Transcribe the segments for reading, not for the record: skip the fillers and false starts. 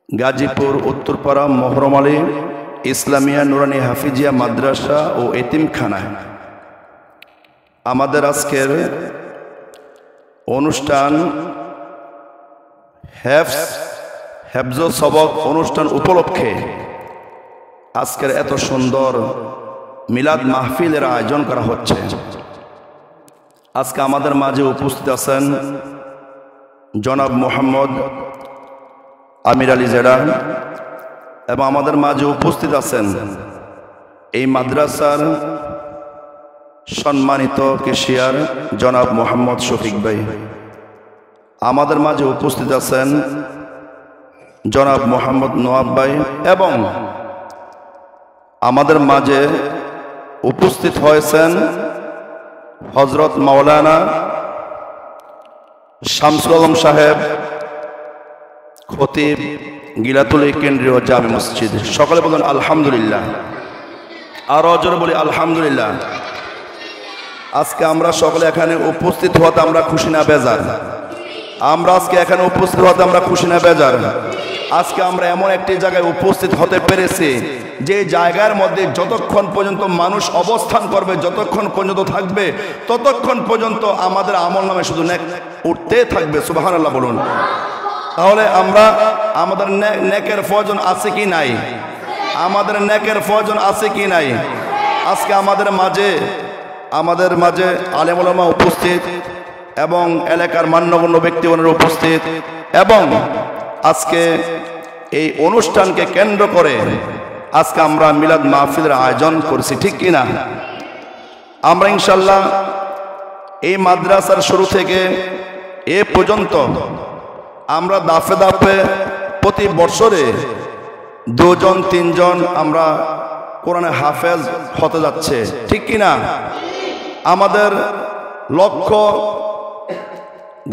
গাজীপুর উত্তরপাড়া মহরম আলী ইসলামিয়া নুরানি হাফিজিয়া মাদ্রাসা ও এতিমখানায় আমাদের আজকের অনুষ্ঠান হেফজ সবক অনুষ্ঠান উপলক্ষে আজকের এত সুন্দর মিলাদ মাহফিলের আয়োজন করা হচ্ছে। আজকে আমাদের মাঝে উপস্থিত আছেন জনাব মোহাম্মদ আমির আলী জেরা এবং আমাদের মাঝে উপস্থিত আছেন এই মাদ্রাসার সম্মানিত কেশিয়ার জনাব মোহাম্মদ শফিক ভাই। আমাদের মাঝে উপস্থিত আছেন জনাব মোহাম্মদ নোয়াব ভাই এবং আমাদের মাঝে উপস্থিত হয়েছেন হজরত মাওলানা শামসুল আলম সাহেব, খতিব গিলাতুলি কেন্দ্রীয় জামে মসজিদ। সকলে বলুন আলহামদুলিল্লাহ, আরো জোরে বলি আলহামদুলিল্লাহ। আজকে আমরা সকলে এখানে উপস্থিত হতে আমরা খুশি না বেজার? আমরা আজকে এখানে উপস্থিত হতে আমরা খুশি না বেজার? আজকে আমরা এমন একটি জায়গায় উপস্থিত হতে পেরেছি যে জায়গার মধ্যে যতক্ষণ পর্যন্ত মানুষ অবস্থান করবে, যতক্ষণ পর্যন্ত থাকবে, ততক্ষণ পর্যন্ত আমাদের আমল নামে শুধু নেক উঠতে থাকবে। সুবহানাল্লাহ বলুন। তাহলে আমরা আমাদের নেকের প্রয়োজন আছে কি নাই? আমাদের নেকের প্রয়োজন আছে কি নাই? আজকে আমাদের মাঝে আলেম ওলামা উপস্থিত এবং এলাকার মান্যগণ্য ব্যক্তিগণের উপস্থিত এবং আজকে এই অনুষ্ঠানকে কেন্দ্র করে আজকে আমরা মিলাদ মাহফিলের আয়োজন করছি, ঠিক কিনা? আমরা ইনশাল্লাহ এই মাদ্রাসার শুরু থেকে এ পর্যন্ত আমরা দাফে দাফে প্রতি বছরে 2-3 জন আমরা কোরআনে হাফেজ হতে যাচ্ছে, ঠিক কিনা? আমাদের লক্ষ্য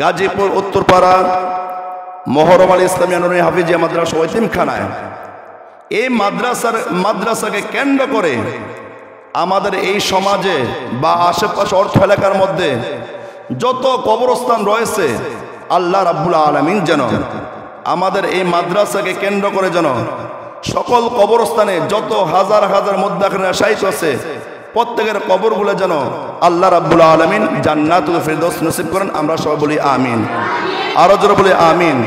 গাজীপুর উত্তরপাড়া মহরম আলী ইসলামিয়া নুরানি হাফিজিয়া মাদ্রাসা ও এতিমখানায় এই মাদ্রাসাকে কেন্দ্র করে আমাদের এই সমাজে বা আশেপাশে অর্থ এলাকার মধ্যে যত কবরস্থান রয়েছে আল্লাহ রাব্বুল আলামিন যেন আমাদের এই মাদ্রাসাকে কেন্দ্র করে যেন সকল কবরস্থানে যত হাজার হাজার মুদ্দাখিরিন শাহীদ আছে প্রত্যেকের কবরগুলো যেন আল্লাহ রাব্বুল আলামিন জান্নাতুল ফিরদৌস নসিব করেন। আমরা সবাই বলি আমিন, আরো জোরে বলি আমিন।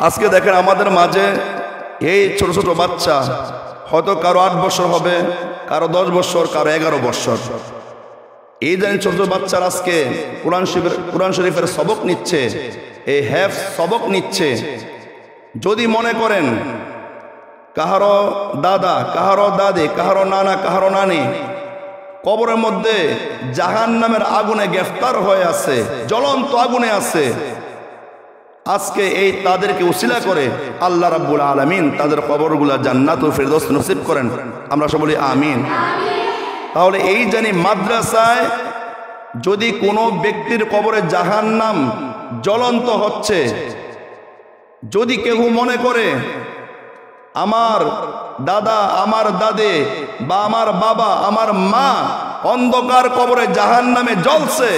আজকে দেখেন আমাদের মাঝে এই ছোট ছোট বাচ্চা, হয়তো কারো 8 বছর হবে, কারো 10 বছর, কারো 11 বছর। এই যে ছোট ছোট বাচ্চারা আজকে কোরআন শরীফের সবক নিচ্ছে, এই হেফজ সবক নিচ্ছে। যদি মনে করেন কাহারো দাদা, কাহারো দাদি, কাহারো নানা, কাহারো নানি কবরের মধ্যে জাহান্নামের আগুনে গ্রেফতার হয়ে আছে, জ্বলন্ত আগুনে আছে, আজকে এই তাদেরকে উসিলা করে আল্লাহ রাব্বুল আলামিন তাদের কবরগুলা জান্নাতুল ফিরদৌস নসিব করেন। আমরা সব বলি আমিন। তাহলে এই জানি মাদ্রাসায় যদি কোনো ব্যক্তির কবরে জাহান্নাম জ্বলন্ত হচ্ছে, যদি কেউ মনে করে আমার দাদা, আমার দাদে বা আমার বাবা, আমার মা অন্ধকার কবরে জাহান্নামে জ্বলছে,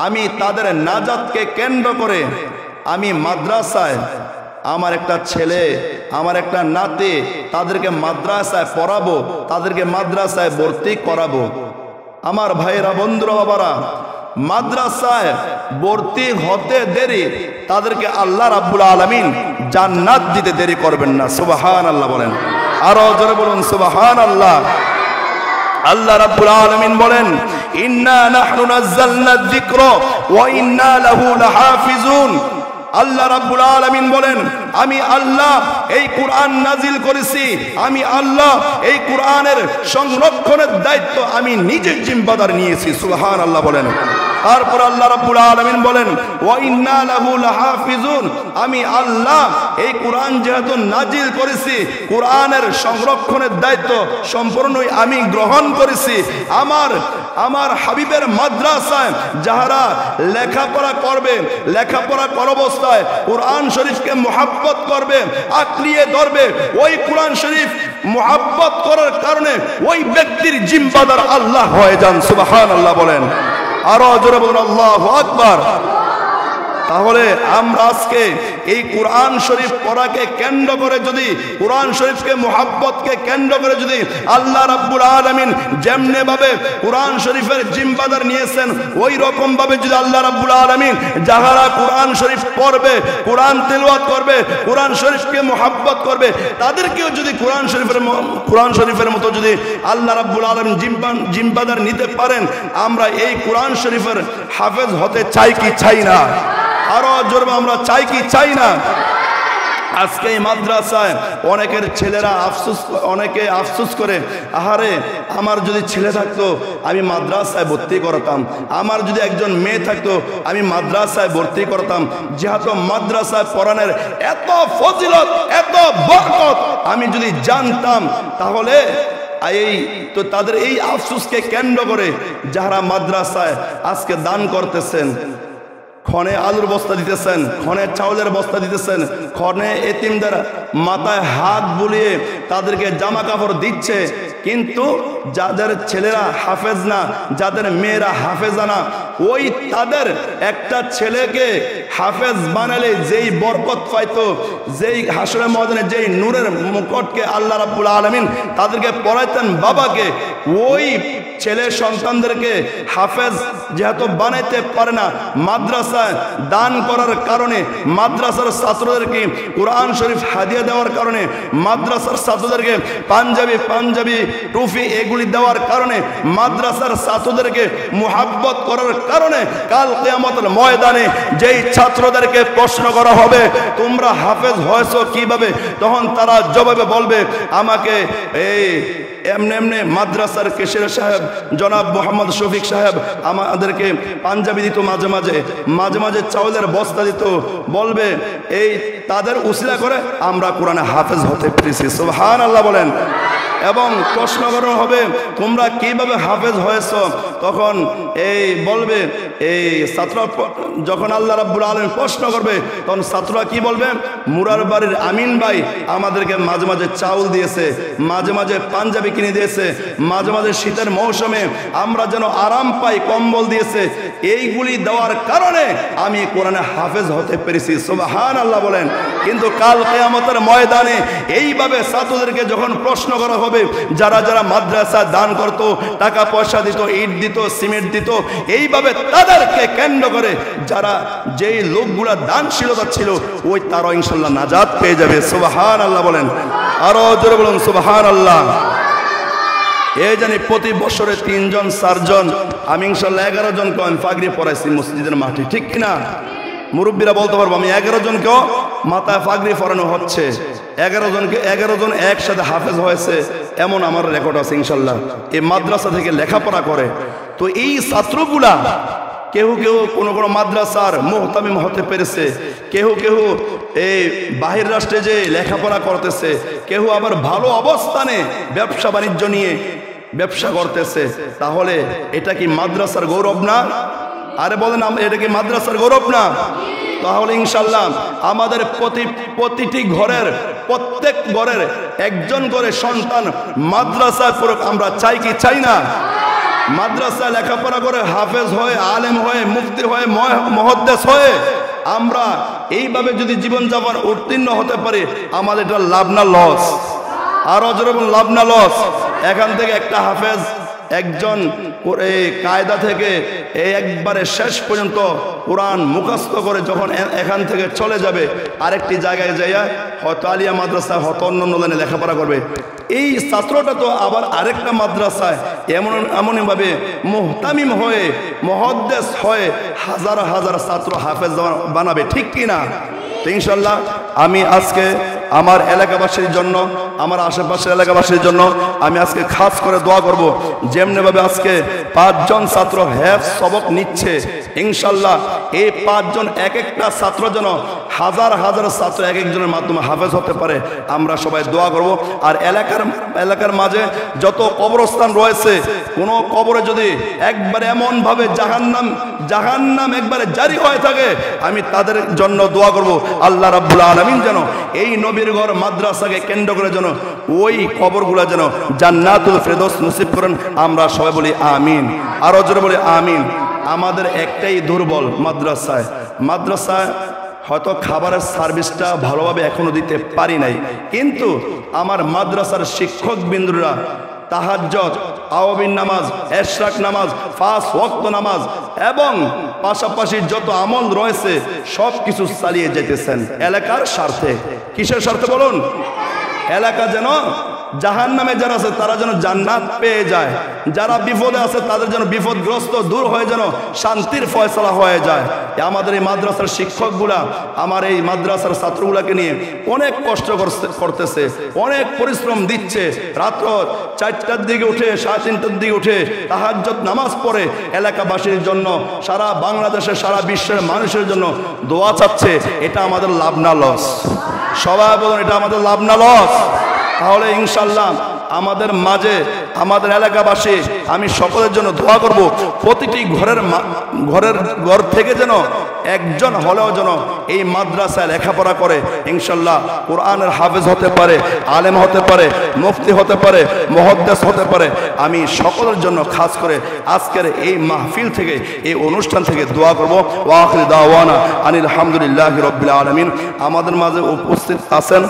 আমি তাদের নাজাতকে কেন্দ্র করে আমি মাদ্রাসায় আমার একটা ছেলে, আমার একটা নাতি, তাদেরকে মাদ্রাসায় পড়াবো, তাদেরকে মাদ্রাসায় ভর্তি করাবো। আমার ভাইয়েরা, বন্ধুরা, বাবারা, মাদ্রাসায় ভর্তি হতে দেরি তাদেরকে আল্লাহ রাব্বুল আলামিন জান্নাত দিতে দেরি করবেন না। সুবহানাল্লাহ বলেন, আরো জোরে বলুন সুবহানাল্লাহ। আল্লাহ রাব্বুল আলামিন বলেন ইন্না নাহনু নাযালনা যিকরা ওয়া ইন্না লাহু লাহাফিজুন। আল্লাহ রাব্বুল আলামিন বলেন আমি আল্লাহ এই কোরআন নাজিল করেছি, আমি আল্লাহ এই কোরআনের সংরক্ষণের দায়িত্ব আমি নিজে জিম্মাদার নিয়েছি। সুবহানাল্লাহ বলেন। তারপর আল্লাহ রাব্বুল আলামিন বলেন ওয়া ইন্না লাহু লাহাফিজুন, আমি আল্লাহ এই কোরআন যেহেতু নাজিল করেছি, কোরআনের সংরক্ষণের দায়িত্ব সম্পূর্ণই আমি গ্রহণ করেছি। আমার হাবিবের মাদ্রাসায় যারা লেখাপড়া করবে, লেখাপড়া কর অবস্থায় কোরআন শরীফকে মুহাব্বত করবে, আঁকড়িয়ে ধরবে, ওই কোরআন শরীফ মুহাব্বত করার কারণে ওই ব্যক্তির জিম্মাদার আল্লাহ হয়ে যান। সুবহানাল্লাহ বলেন, আরো জোরে বলুন আল্লাহু আকবার। তাহলে আমরা আজকে এই কোরআন শরীফ পড়াকে কেন্দ্র করে যদি কোরআন শরীফকে মুহাব্বতকে কেন্দ্র করে যদি আল্লাহ রাব্বুল আলামিন যেমনে ভাবে কোরআন শরীফের জিম্মাদার নিয়েছেন ওই রকম ভাবে যদি আল্লাহ রাব্বুল আলামিন যাহারা কোরআন শরীফ পড়বে, কোরআন তেলাওয়াত করবে, কোরআন শরীফকে মুহাব্বত করবে, তাদেরকেও যদি কোরআন শরীফের মতো যদি আল্লাহ রাব্বুল আলামিন জিম্মাদার নিতে পারেন, আমরা এই কোরআন শরীফের হাফেজ হতে চাই কি চাই না? আরো জোরে আমরা চাই কি চাই না? আজকে এই মাদ্রাসায় অনেকের ছেলেরা অনেকে আফসোস করে, আহারে আমার যদি ছেলে থাকতো আমি মাদ্রাসায় ভর্তি করতাম, আমার যদি একজন মেয়ে থাকতো আমি মাদ্রাসায় ভর্তি করতাম। যেহেতু মাদ্রাসায় পড়ানোর এত ফজিলত, এত বরকত আমি যদি জানতাম, তাহলে তো তাদের এই আফসোসকে কেন্দ্র করে যারা মাদ্রাসায় আজকে দান করতেছেন, ক্ষণে আলুর বস্তা দিতেছেন, ক্ষণে চাউলের বস্তা দিতেছেন, ক্ষণে এতিমদের মাথায় হাত বুলিয়ে তাদেরকে জামা কাপড় দিচ্ছে, কিন্তু যাদের ছেলেরা হাফেজ না, যাদের মেয়েরা হাফেজা না, ওই তাদের একটা ছেলেকে হাফেজ বানালে যেই বরকত পাইতো, যেই হাসরের ময়দানে যেই নূরের মুকুটকে আল্লাহ রাব্বুল আলামিন তাদেরকে পড়াইতেন বাবাকে, ওই ছেলে সন্তানদেরকে হাফেজ যেহেতু বানাইতে পারে না, মাদ্রাসায় দান করার কারণে, মাদ্রাসার ছাত্রদেরকে কোরআন শরীফ হাদিয়া দেওয়ার কারণে, মাদ্রাসার ছাত্রদেরকে পাঞ্জাবি টুপি এগুলি দেওয়ার কারণে, মাদ্রাসার ছাত্রদেরকে মুহাব্বত করার কারণে কাল কিয়ামতের ময়দানে যেই ছাত্রদেরকে প্রশ্ন করা হবে তোমরা হাফেজ হয়েছো কিভাবে, তখন তারা জবাবে বলবে আমাকে এই এমনি মাদ্রাসার কেশির সাহেব জনাব মোহাম্মদ শফিক সাহেব আমাদেরকে পাঞ্জাবি দিত, মাঝে মাঝে চাউলের বস্তা দিত, বলবে এই তাদের উসিলা করে আমরা কোরআনে হাফেজ হতে পেরেছি। সুবহানাল্লাহ বলেন। এবং প্রশ্ন করা হবে তোমরা কিভাবে হাফেজ হয়েছ, তখন এই বলবে এই ছাত্ররা, যখন আল্লাহ রাব্বুল আলামিন প্রশ্ন করবে তখন ছাত্ররা কি বলবে, মুরার বাড়ির আমিন ভাই আমাদেরকে মাঝে মাঝে চাউল দিয়েছে, মাঝে পাঞ্জাবি কিনে দিয়েছে, মাঝে শীতের মৌসুমে আমরা যেন আরাম পাই কম্বল দিয়েছে, এইগুলি দেওয়ার কারণে আমি কোরআনে হাফেজ হতে পেরেছি। সুবহানাল্লাহ বলেন। কিন্তু কাল কিয়ামতের ময়দানে এইভাবে ছাত্রদেরকে যখন প্রশ্ন করা হবে, যারা মাদ্রাসা দান করত, টাকা পয়সা দিত, ইট দিত, সিমেন্ট দিত, এইভাবে তাদেরকে কেন্দ্র করে যারা যেই লোকগুলা দানশীলতা ছিল ওই তারা ইনশাআল্লাহ নাজাত পেয়ে যাবে। সুবহানাল্লাহ বলেন। আরো জোরে বলুন সুবহানাল্লাহ। এই জানি প্রতি বছরে 3 জন 4 জন, আমি ইনশাআল্লাহ 11 জনকে আমি পাগড়ি পরাইছি মসজিদের মাঠে, ঠিক কিনা? মুরব্বীরা বলতে পারবো আমি 11 জনকেও মাথায় পাগড়ি পরানো হচ্ছে, 11 জন একসাথে হাফেজ হয়েছে, এমন আমার রেকর্ড আছে ইনশাআল্লাহ। এই মাদ্রাসা থেকে লেখাপড়া করে। তো এই ছাত্রগুলা কেউ কোনো মাদ্রাসার মুহতামিম হতে পেরেছে, কেউ এই বাহির রাষ্ট্রে যে লেখাপড়া করতেছে, কেউ আবার ভালো অবস্থানে ব্যবসা বাণিজ্য নিয়ে ব্যবসা করতেছে। তাহলে এটা কি মাদ্রাসার গৌরব না? আরে বলেন এটা কি মাদ্রাসার গৌরব না? তাহলে ইনশাআল্লাহ আমাদের প্রতিটি ঘরের প্রত্যেক ঘরের একজন করে সন্তান মাদ্রাসায় পড়ুক, আমরা চাই কি চাই না? মাদ্রাসায় লেখাপড়া করে হাফেজ হয়ে, আলেম হয়ে, মুফতি হয়ে, মুহাদ্দিস হয়ে আমরা এইভাবে যদি জীবনযাপন উত্তীর্ণ হতে পারি, আমাদের এটা লাভ না লস? আরো যেরকম লাভ না লস? এখান থেকে একটা হাফেজ একজন কায়দা থেকে একবারে শেষ পর্যন্ত কোরআন মুখস্থ করে যখন এখান থেকে চলে যাবে, আরেকটি জায়গায় যাইয়া হয়তো আলিয়া মাদ্রাসায় হয়তো অন্য লাইনে লেখাপড়া করবে, এই ছাত্রটা তো আবার আরেকটা মাদ্রাসায় এমনভাবে মুহতামিম হয়ে, মুহাদ্দিস হয়ে হাজার হাজার ছাত্র হাফেজ বানাবে, ঠিক কিনা? তো ইনশাআল্লাহ আমি আজকে আমার এলাকাবাসীর জন্য, আমার আশেপাশের এলাকাবাসীর জন্য আমি আজকে খাস করে দোয়া করব, যেমনিভাবে আজকে 5 জন ছাত্র হেফজ সবক নিচ্ছে, ইনশাআল্লাহ এই 5 জন এক একটা ছাত্র যেন হাজার হাজার ছাত্র এক একজনের মাধ্যমে হাফেজ হতে পারে, আমরা সবাই দোয়া করব। আর এলাকার মাঝে যত কবরস্থান রয়েছে, কোনো কবরে যদি একবারে এমনভাবে জাহান্নাম একবারে জারি হয়ে থাকে, আমি তাদের জন্য দোয়া করব আল্লাহ রাব্বুল আলামিন যেন এই নবীর ঘর মাদ্রাসাকে কেন্দ্র করে যেন ওই কবরগুলা যেন জান্নাতুল ফেরদৌস নসিব করেন। আমরা সবাই বলি আমিন। আরো জোরে বলি আমিন। আমাদের একটাই দুর্বল, মাদ্রাসায় হয়তো খাবারের সার্ভিসটা ভালোভাবে এখনো দিতে পারি নাই, কিন্তু আমার মাদ্রাসার শিক্ষক বিন্দুরা তাহাজ্জুদ, আওয়াবিন নামাজ, এশরাক নামাজ, 5 ওয়াক্ত নামাজ এবং পাশাপাশি যত আমল রয়েছে সব কিছু চালিয়ে যেতেছেন এলাকার স্বার্থে। কিসের স্বার্থে বলুন? এলাকা যেন জাহান্নামে যারা আছে তারা যেন জান্নাত পেয়ে যায়, যারা বিপদে আছে তাদের যেন বিপদগ্রস্ত দূর হয়ে যেন শান্তির ফয়সালা হয়ে যায়। আমাদের এই মাদ্রাসার শিক্ষকগুলা আমার এই মাদ্রাসার ছাত্রগুলাকে নিয়ে অনেক কষ্ট করতেছে, অনেক পরিশ্রম দিচ্ছে। রাত্র 4টার দিকে উঠে 3:30টার দিকে উঠে তাহাজ্জুদ নামাজ পড়ে এলাকাবাসীর জন্য, সারা বাংলাদেশের সারা বিশ্বের মানুষের জন্য দোয়া চাচ্ছে। এটা আমাদের লাভ না লস? সবাই বলুন, এটা আমাদের লাভ না লস? তাহলে ইনশাল্লাহ আমাদের মাঝে আমাদের এলাকাবাসী আমি সকলের জন্য দোয়া করব, প্রতিটি ঘর থেকে যেন একজন হলেও যেন এই মাদ্রাসায় লেখাপড়া করে ইনশাল্লাহ কোরআনের হাফেজ হতে পারে, আলেম হতে পারে, মুফতি হতে পারে, মুহাদ্দিস হতে পারে। আমি সকলের জন্য খাস করে আজকের এই মাহফিল থেকে, এই অনুষ্ঠান থেকে দোয়া করব। ওয়া আখিরু দাওয়ানা আনিল হামদুলিল্লাহি রাব্বিল আলামিন। আমাদের মাঝে উপস্থিত আছেন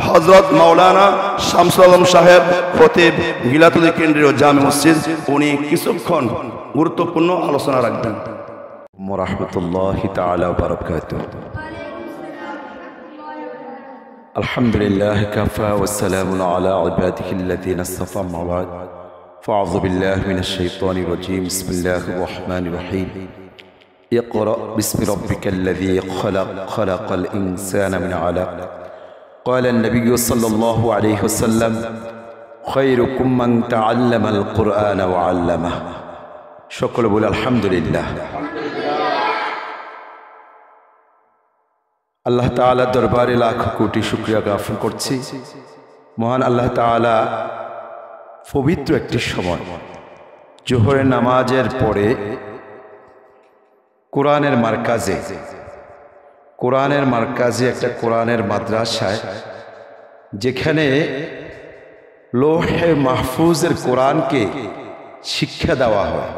হযরত মাওলানা শামসুল আলম সাহেব, খতিব গিলাতুলি কেন্দ্রীয় জামে মসজিদ। উনি কিছুক্ষণ গুরুত্বপূর্ণ আলোচনা রাখবেন। ওয়ারাহমাতুল্লাহি তাআলা ওয়া বারাকাতুহু। আলহামদুলিল্লাহ কাফা ওয়া সালামুন আলা ইবাদিহিল্লাযীনা ইসতাফা আম্মা বা'দ। ফাআউযু বিল্লাহি মিনাশ শাইতানির রাজীম। বিসমিল্লাহির রাহমানির রাহিম। ইকরা বিসমি রাব্বিকাল্লাযী খালাক, খালাকাল ইনসানা মিন আলাক। قال النبي صلى الله عليه وسلم خيركم من تعلم القرآن وعلمه। সকলে বলে আলহামদুলিল্লাহ। আল্লাহ তাআলা দরবারে লাখ কোটি শুকরিয়া জ্ঞাপন করছি। মহান আল্লাহ তাআলা পবিত্র একটি সময় জোহরের নামাজের পরে কোরআনের মার্কাজে একটা কোরআনের মাদ্রাসায়, যেখানে লোহে মাহফুজের কোরআনকে শিক্ষা দেওয়া হয়,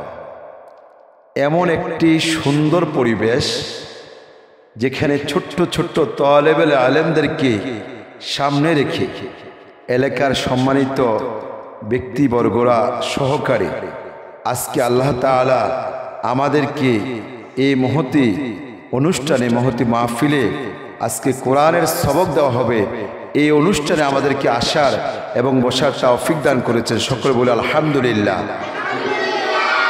এমন একটি সুন্দর পরিবেশ যেখানে ছোট্ট ছোট্ট তালেবেল আলেমদেরকে সামনে রেখে এলাকার সম্মানিত ব্যক্তিবর্গরা সহকারে আজকে আল্লাহ তাআলা আমাদেরকে এই মহতি অনুষ্ঠানে, মহতি মাহফিলে আজকে কোরআনের সবক দেওয়া হবে, এই অনুষ্ঠানে আমাদেরকে আসার এবং বসার তৌফিক দান করেছেন। সকলে বলে আলহামদুলিল্লাহ।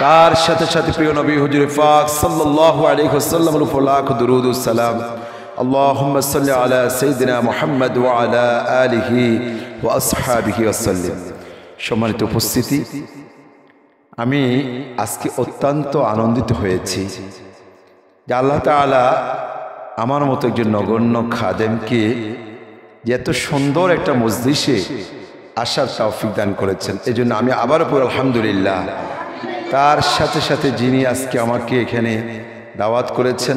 তার সাথে সাথে প্রিয় নবী হুজুর পাক সাল্লাল্লাহু আলাইহি ওয়াসাল্লামের উপর লাখ দুরূদ ও সালাম। আল্লাহুম্মা সাল্লি আলা সাইয়্যিদিনা মুহাম্মদ ওয়া আলা আলিহি ওয়া আসহাবিহি ওয়াসাল্লাম। সম্মানিত উপস্থিতি, আমি আজকে অত্যন্ত আনন্দিত হয়েছি যে আল্লাহ তাআলা আমার মতো একজন নগণ্য খাদেমকে যে এত সুন্দর একটা মজলিসে আসার তৌফিক দান করেছেন। এজন্য আমি আবারও পড়ি আলহামদুলিল্লাহ। তার সাথে সাথে যিনি আজকে আমাকে এখানে দাওয়াত করেছেন,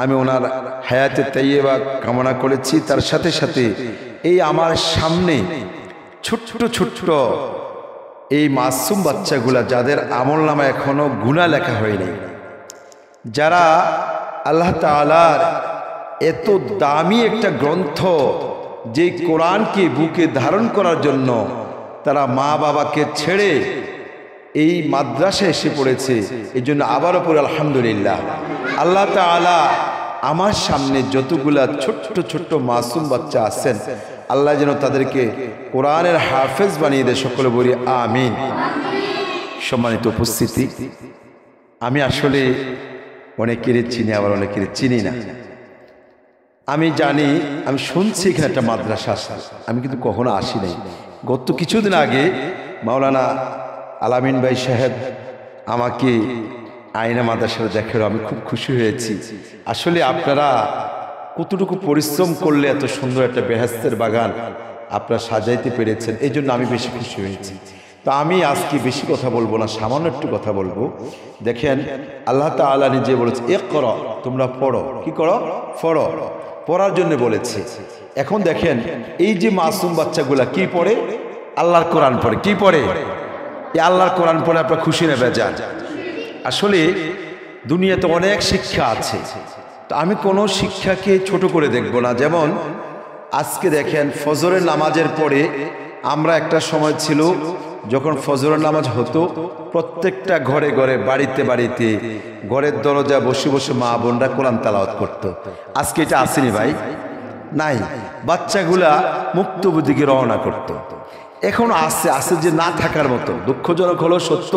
আমি ওনার হায়াতে তাইয়্যিবা কামনা করেছি। তার সাথে সাথে এই আমার সামনে ছোট্ট ছোট্ট এই মাসুম বাচ্চাগুলা, যাদের আমলনামা এখনো গুনাহ লেখা হয়নি, যারা আল্লাহ তাআলার এত দামি একটা গ্রন্থ, যে কোরআনকে বুকে ধারণ করার জন্য তারা মা বাবাকে ছেড়ে এই মাদ্রাসায় এসে পড়েছে। এই জন্য আবারও পড়ি আলহামদুলিল্লাহ। আল্লাহ তাআলা আমার সামনে যতগুলা ছোট্ট ছোট্ট মাসুম বাচ্চা আছেন, আল্লাহ যেন তাদেরকে কোরআনের হাফেজ বানিয়ে দেয়। সকলে বলি আমিন। সম্মানিত উপস্থিতি, আমি আসলে অনেকেরই চিনি, আবার অনেকেরই চিনি না। আমি জানি, আমি শুনছি এখানে একটা মাদ্রাসা আছে, আমি কিন্তু কখনো আসি নাই। গত কিছুদিন আগে মাওলানা আলামিন ভাই সাহেব আমাকে আয়না মাদ্রাসায় দেখালো, আমি খুব খুশি হয়েছি। আসলে আপনারা কতটুকু পরিশ্রম করলে এত সুন্দর একটা বেহেশতের বাগান আপনারা সাজাইতে পেরেছেন, এই জন্য আমি বেশি খুশি হয়েছি। তো আমি আজকে বেশি কথা বলবো না, সামান্য একটু কথা বলবো। দেখেন, আল্লাহ তাআলা নিজে বলেছে ইকরা, তোমরা পড়ো। কি করো? পড়ো। পড়ার জন্য বলেছে। এখন দেখেন, এই যে মাসুম বাচ্চাগুলা কি পড়ে? আল্লাহর কোরআন পড়ে। কি পড়ে? এই আল্লাহর কোরআন পড়ে আপনারা খুশি না বেজার? আসলে দুনিয়াতে অনেক শিক্ষা আছে, তো আমি কোনো শিক্ষাকে ছোট করে দেখব না। যেমন আজকে দেখেন ফজরের নামাজের পরে আমরা একটা সময় ছিল যখন ফজরের নামাজ হতো প্রত্যেকটা ঘরে ঘরে বাড়িতে বাড়িতে ঘরের দরজা বসে বসে মা বোনরা কোরআন তেলাওয়াত করতো। আজকে এটা আসেনি ভাই, নাই। বাচ্চাগুলা মুক্ত বুদ্ধিকে রওনা করত। এখন আছে যে না থাকার মতো। দুঃখজনক হলো সত্য,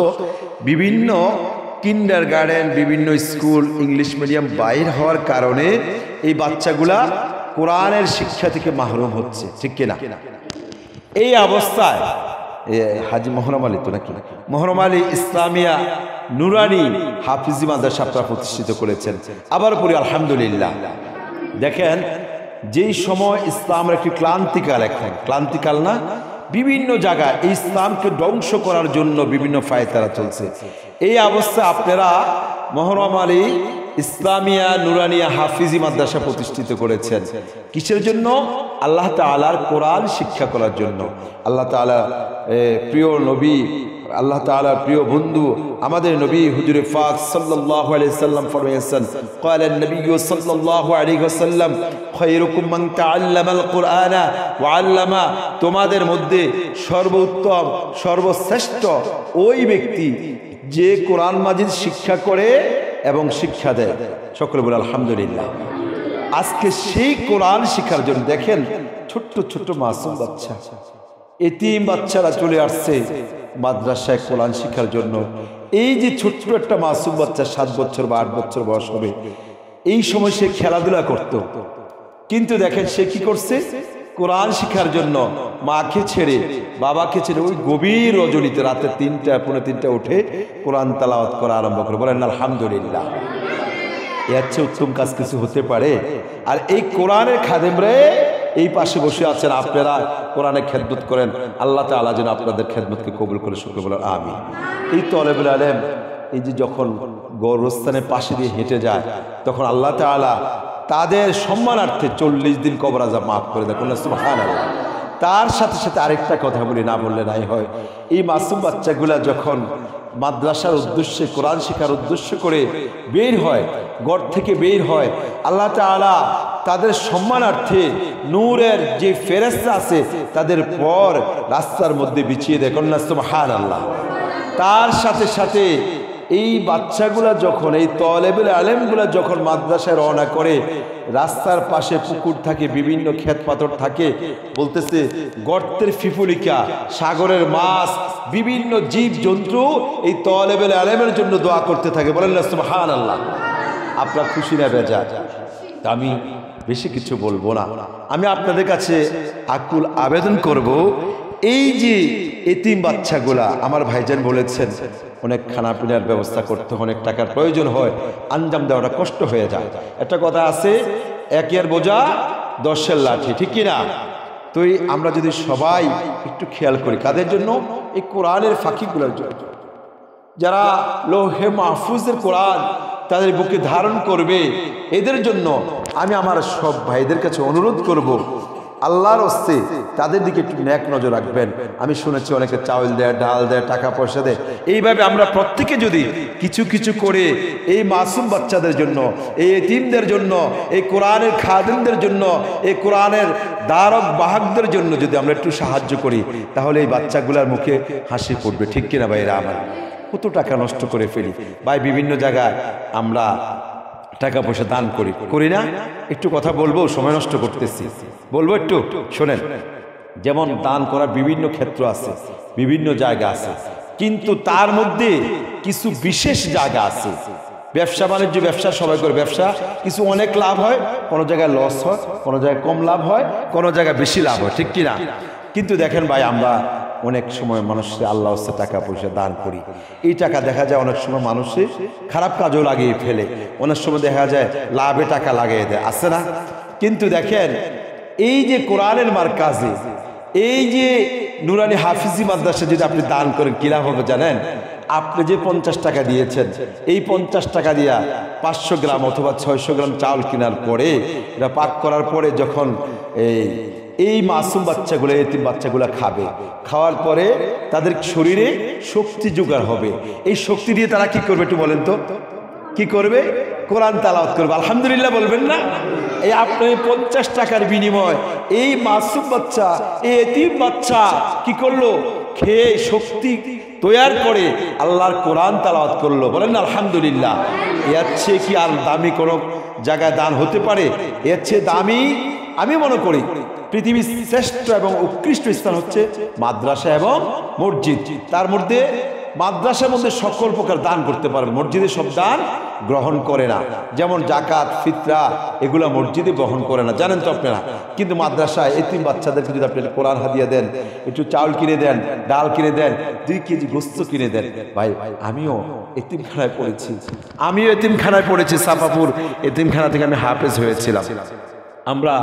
বিভিন্ন কিন্ডার গার্ডেন, বিভিন্ন স্কুল ইংলিশ মিডিয়াম বাইর হওয়ার কারণে এই বাচ্চাগুলা কোরআনের শিক্ষা থেকে মাহরুম হচ্ছে, ঠিক কিনা? এই অবস্থায় হাজী মোহরম আলী তো নাকি মোহরম আলী ইসলামিয়া নুরানি হাফিজি মাদ্রাসা আপনারা প্রতিষ্ঠিত করেছেন। আবার পড়ি আলহামদুলিল্লাহ। দেখেন যেই সময় ইসলামের একটি ক্লান্তিকাল, এখন ক্লান্তিকাল না, বিভিন্ন জায়গায় এই ইসলামকে ধ্বংস করার জন্য বিভিন্ন ফায়তারা চলছে। এই অবস্থায় আপনারা মোহরম আলী ইসলামিয়া নুরানিয়া হাফিজি মাদ্রাসা প্রতিষ্ঠিত করেছেন কিসের জন্য? আল্লাহ তাআলার কোরআন শিক্ষা করার জন্য। আল্লাহ তাআলা প্রিয় নবী, আল্লাহ তাআলার প্রিয় বন্ধু আমাদের নবী হুজুরে পাক সাল্লাল্লাহু আলাইহি সাল্লাম ফরমায়েছেন, ক্বালান নবী সাল্লাল্লাহু আলাইহি ওয়াসাল্লাম খায়রুকুম মান তাআল্লামাল কুরআনা ওয়া আল্লামা, তোমাদের মধ্যে সর্বোত্তম সর্বশ্রেষ্ঠ ওই ব্যক্তি যে কোরআন মাজিদ শিক্ষা করে এবং শিক্ষা দেয়। সকলে বলে আলহামদুলিল্লাহ। আজকে সেই কোরআন শিক্ষার জন্য দেখেন ছোট্ট ছোট্ট মাসুম বাচ্চা, এতিম বাচ্চারা চলে আসছে মাদ্রাসায় কোরআন শিক্ষার জন্য। এই যে ছোট্ট একটা মাসুম বাচ্চা 7 বছর বা 8 বছর বয়স হবে, এই সময় সে খেলাধুলা করত, কিন্তু দেখেন সে কি করছে? কোরআন শিক্ষার জন্য মাকে ছেড়ে বাবাকে ছেড়ে ওই গভীর রজনীতে রাতে 3টা পৌনে 3টা উঠে কোরআন তেলাওয়াত করা আরম্ভ করে। বলেন আলহামদুলিল্লাহ। এর চেয়ে উত্তম কাজ কিছু হতে পারে? আর এই কোরআনের খাদেমরে এই পাশে বসে আছেন, আপনারা কোরআনের খেদমত করেন। আল্লাহ তাআলা যেন আপনাদের খেদমতকে কবুল করে, শুকর বলেন আমিন। এই তলেবুল আলেম এই যে যখন গৌরস্থানের পাশে দিয়ে হেঁটে যায় তখন আল্লাহ তাআলা তাদের সম্মানার্থে 40 দিন কবর আযাব মাফ করে দেয়। সুবহানাল্লাহ। তার সাথে সাথে আরেকটা কথা বলি, না বললে নাই হয়। এই মাসুম বাচ্চাগুলা যখন মাদ্রাসার উদ্দেশ্যে কোরআন শেখার উদ্দেশ্য করে বের হয়, ঘর থেকে বের হয়, আল্লাহ তাআলা তাদের সম্মানার্থে নূরের যে ফেরেশতা আছে তাদের পর রাস্তার মধ্যে বিছিয়ে দেয়। সুবহানাল্লাহ। তার সাথে সাথে এই বাচ্চাগুলা যখন, এই তলেবুল আলেমগুলা যখন মাদ্রাসায় রওনা করে, রাস্তার পাশে পুকুর থাকে, বিভিন্ন ক্ষেত পাথর থাকে, বলতেছে গর্তের ফিফুলিকা, সাগরের মাছ, বিভিন্ন জীব জন্তু এই তলেবুল আলেমের জন্য দোয়া করতে থাকে। বলেন না সুবহানাল্লাহ। আপনারা খুশি না বেজা? আমি বেশি কিছু বলবো না, আমি আপনাদের কাছে আকুল আবেদন করব, এই যে এতিম বাচ্চাগুলা, আমার ভাইজান বলেছেন অনেক খানা পিনার ব্যবস্থা করতে অনেক টাকার প্রয়োজন হয়, আঞ্জাম দেওয়াটা কষ্ট হয়ে যায়। একটা কথা আছে, একের বোঝা 10-এর লাঠি, ঠিক কিনা? তো আমরা যদি সবাই একটু খেয়াল করি, কাদের জন্য? এই কোরআনের ফাঁকিগুলোর জন্য, যারা লৌহে মাহফুজের কোরআন তাদের বুকে ধারণ করবে, এদের জন্য আমি আমার সব ভাইদের কাছে অনুরোধ করব, আল্লাহর হস্তে তাদের দিকে একটু নেক নজর রাখবেন। আমি শুনেছি অনেকে চাউল দেয়, ডাল দেয়, টাকা পয়সা দেয়। এইভাবে আমরা প্রত্যেকে যদি কিছু কিছু করে এই মাসুম বাচ্চাদের জন্য, এই এতিমদের জন্য, এই কোরআনের খাদিমদের জন্য, এই কোরআনের ধারক বাহকদের জন্য যদি আমরা একটু সাহায্য করি, তাহলে এই বাচ্চাগুলোর মুখে হাসি পড়বে, ঠিক কিনা ভাইরা আমার? কত টাকা নষ্ট করে ফেলি ভাই, বিভিন্ন জায়গায় আমরা টাকা পয়সা দান করি না? একটু কথা বলবো, সময় নষ্ট করতেছি, বলবো একটু শোনেন। যেমন দান করার বিভিন্ন ক্ষেত্র আছে, বিভিন্ন জায়গা আছে, কিন্তু তার মধ্যে কিছু বিশেষ জায়গা আছে। ব্যবসা বাণিজ্য, ব্যবসা সবাই করে, ব্যবসা কিছু অনেক লাভ হয়, কোনো জায়গায় লস হয়, কোনো জায়গায় কম লাভ হয়, কোনো জায়গায় বেশি লাভ হয়, ঠিক কিনা? কিন্তু দেখেন ভাই, আমরা অনেক সময় মানুষের আল্লাহ হচ্ছে টাকা পয়সা দান করি, এই টাকা দেখা যায় অনেক সময় মানুষের খারাপ কাজও লাগিয়ে ফেলে, অনেক সময় দেখা যায় লাভে টাকা লাগিয়ে দেয়, আছে না? কিন্তু দেখেন এই যে কোরআনের মারকাজে, এই যে নুরানি হাফিজি মাদ্রাসা যদি আপনি দান করেন, কি লাভ হবে জানেন? আপনি যে 50 টাকা দিয়েছেন, এই 50 টাকা দিয়া 500 গ্রাম অথবা 600 গ্রাম চাউল কেনার পরে, এটা পাক করার পরে যখন এই মাসুম বাচ্চাগুলো, এতিম বাচ্চাগুলো খাবে, খাওয়ার পরে তাদের শরীরে শক্তি জোগাড় হবে। এই শক্তি দিয়ে তারা কি করবে একটু বলেন তো? কি করবে? কোরআন তেলাওয়াত করবে। আলহামদুলিল্লাহ বলবেন না? এই আপনি 50 টাকার বিনিময় এই মাসুম বাচ্চা, এই এতিম বাচ্চা কি করলো? খেয়ে শক্তি তৈয়ার করে আল্লাহর কোরআন তেলাওয়াত করলো। বলেন না আলহামদুলিল্লাহ। এর চেয়ে কি আর দামি কোনো জায়গায় দান হতে পারে? এর চেয়ে দামি আমি মনে করি পৃথিবীর শ্রেষ্ঠ এবং উৎকৃষ্ট স্থান হচ্ছে মাদ্রাসা এবং মসজিদ। তার মধ্যে মাদ্রাসার মধ্যে সকল প্রকার দান করতে পারবে, মসজিদে সব দান গ্রহণ করে না। যেমন জাকাত, ফিতরা এগুলো মসজিদে গ্রহণ করে না, জানেন তো আপনারা। কিন্তু মাদ্রাসায় এতিম বাচ্চাদেরকে যদি আপনি কোরআন হাদিয়া দেন, একটু চাউল কিনে দেন, ডাল কিনে দেন, 2 কেজি গোস্ত কিনে দেন। ভাই আমিও এতিমখানায় পড়েছি, সাফাপুর এতিমখানা থেকে আমি হাফেজ হয়েছিলাম। আমরা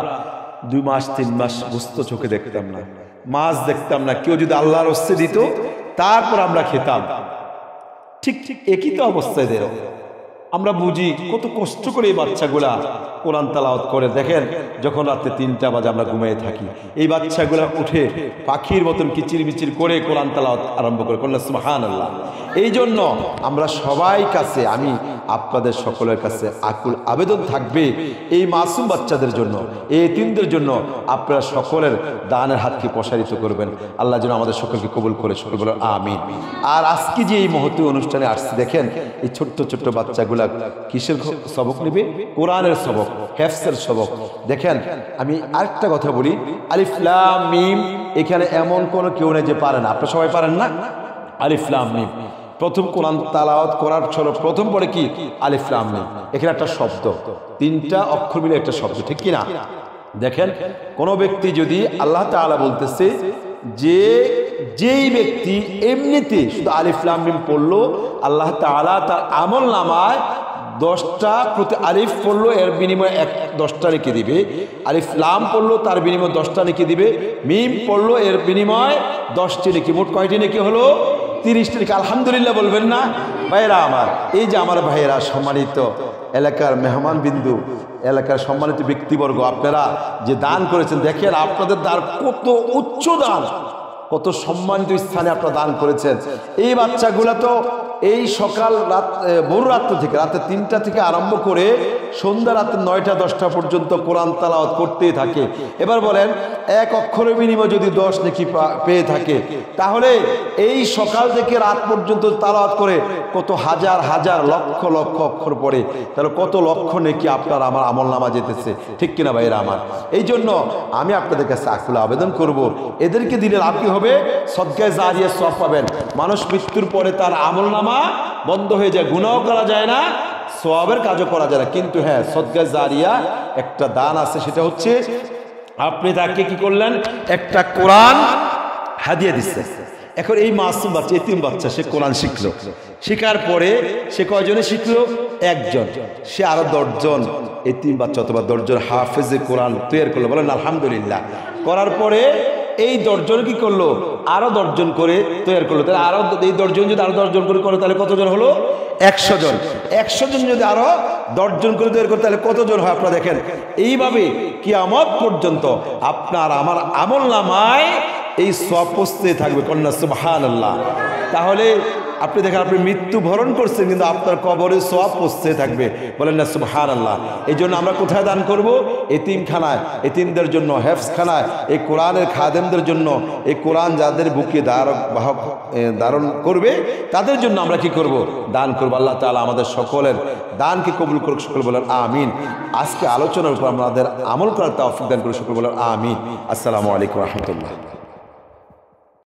2 মাস 3 মাস গোস্ত চোখে দেখতাম না, মাছ দেখতাম না। কেউ যদি আল্লাহর হস্তে দিত তারপর আমরা খেতাম। ঠিক একই তো অবস্থায় দেয়। আমরা বুঝি কত কষ্ট করে এই বাচ্চাগুলা কোরআন তেলাওয়াত করে। দেখেন যখন রাতে 3টা বাজে আমরা ঘুমিয়ে থাকি, এই বাচ্চাগুলা উঠে পাখির মতন কিচির মিচির করে কোরআন তেলাওয়াত আরম্ভ করে। কোরআন সুবহানাল্লাহ। এই জন্য আমরা সবাই কাছে, আমি আপনাদের সকলের কাছে আকুল আবেদন থাকবে এই মাসুম বাচ্চাদের জন্য, এই এতিমদের জন্য আপনারা সকলের দানের হাতকে প্রসারিত করবেন। আল্লাহ যেন আমাদের সকলকে কবুল করে, সকল বলে আমিন। আর আজকে যে এই মহতী অনুষ্ঠানে আসছি, দেখেন এই ছোট্ট ছোট্ট বাচ্চাগুলা কিসের সবক নেবে? কোরআনের সবক, হেফজের সবক। দেখেন আমি আরেকটা কথা বলি, আলিফ লাম মিম, এখানে এমন কোনো কেউ নেই যে পারে না। আপনারা সবাই পারেন না? আলিফ লাম মিম প্রথম কোরআন তেলাওয়াত করার ছলে প্রথম পড়ে কি? আলিফ লাম মিম। এখানে একটা শব্দ, 3টা অক্ষর মিলে একটা শব্দ, ঠিক কি না? দেখেন কোন ব্যক্তি যদি, আল্লাহ তাআলা বলতেছে যে যেই ব্যক্তি এমনিতে শুধু আলিফ লাম মিম পড়লো, আল্লাহ তাআলা তার আমলনামায় 10টা প্রতি আলিফ পড়লো এর বিনিময়ে 10টা নেকি দিবে, আলিফ লাম পড়লো তার বিনিময়ে 10টা নেকি দিবে, মিম পড়লো এর বিনিময়ে 10টি নেকি। মোট কয়টি নেকি হলো? 30টি নেকি। আলহামদুলিল্লাহ বলবেন না? ভাইরা আমার, এই যে আমার ভাইয়েরা, সম্মানিত এলাকার মেহমান বিন্দু, এলাকার সম্মানিত ব্যক্তিবর্গ, আপনারা যে দান করেছেন, দেখেন আপনাদের দান কত উচ্চ দান, কত সম্মানিত স্থানে আপনারা দান করেছেন। এই বাচ্চাগুলা তো এই সকাল রাত ভোর রাত্র থেকে রাতে 3টা থেকে আরম্ভ করে সন্ধ্যা রাতে 9টা 10টা পর্যন্ত কোরআন তেলাওয়াত করতেই থাকে। এবার বলেন এক অক্ষরের বিনিময়ে যদি 10 নেকি পেয়ে থাকে, তাহলে এই সকাল থেকে রাত পর্যন্ত তেলাওয়াত করে কত হাজার হাজার লক্ষ লক্ষ অক্ষর পড়ে, তাহলে কত লক্ষ নেকি আপনার আমার আমলনামা যেতেছে, ঠিক কিনা ভাইরা আমার? এই জন্য আমি আপনাদের কাছে আকুল আবেদন করব, এদেরকে দিলে লাভ কি হবে? সদকায়ে জারিয়া সওয়াব পাবেন। মানুষ মৃত্যুর পরে তার আমলনামা বন্ধ হয়ে যায়, গুনাহও করা যায় না, সওয়াবের কাজও করা যায় না। কিন্তু হ্যাঁ, সদকায়ে জারিয়া একটা দান আছে, সেটা হচ্ছে আপনি তাকে কি করলেন? একটা কোরআন হাদিয়া দিচ্ছে। এখন এই মাসুম বাচ্চা, এতিম বাচ্চা, সে কোরআন শিখলো, শেখার পরে সে কয়জনে শিখলো? একজন। সে আরো 10 জন এতিম বাচ্চা অথবা 10 জন হাফেজে কোরআন তৈরি করলো। বলেন আলহামদুলিল্লাহ। করার পরে এই 10 জন কি করলো? আরো 10 জন করে তৈরি করলো। তাহলে আরো এই 10 জন যদি আরো 10 জন করে করে, তাহলে কতজন হলো? 100 জন। 100 জন যদি আরো 10 জন করে তৈরি করে, তাহলে কতজন হয়? আপনারা দেখেন, এইভাবে কিয়ামত পর্যন্ত আপনার আমার আমলনামায় এই সওয়াব পৌঁছতে থাকবে। কন্যা সুবহানাল্লাহ। তাহলে আপনি দেখেন, আপনি মৃত্যু বরণ করছেন, কিন্তু আপনার কবরে সওয়াব পৌঁছতে থাকবে। বলেন না সুবহানাল্লাহ। এই জন্য আমরা কোথায় দান করব? এতিমখানায়, এতিমদের জন্য, হেফজখানায়, এই কোরআনের খাদেমদের জন্য, এই কোরআন যাদের বুকে ধারণ করবে তাদের জন্য আমরা কি করব? দান করব। আল্লাহ তাআলা আমাদের সকলের দানকে কবুল করুক, সকল বলেন আমিন। আজকে আলোচনার উপর আমাদের আমল করার তৌফিক দান করুক, সকল বলেন আমিন। আসসালামু আলাইকুম ওয়া রাহমাতুল্লাহ।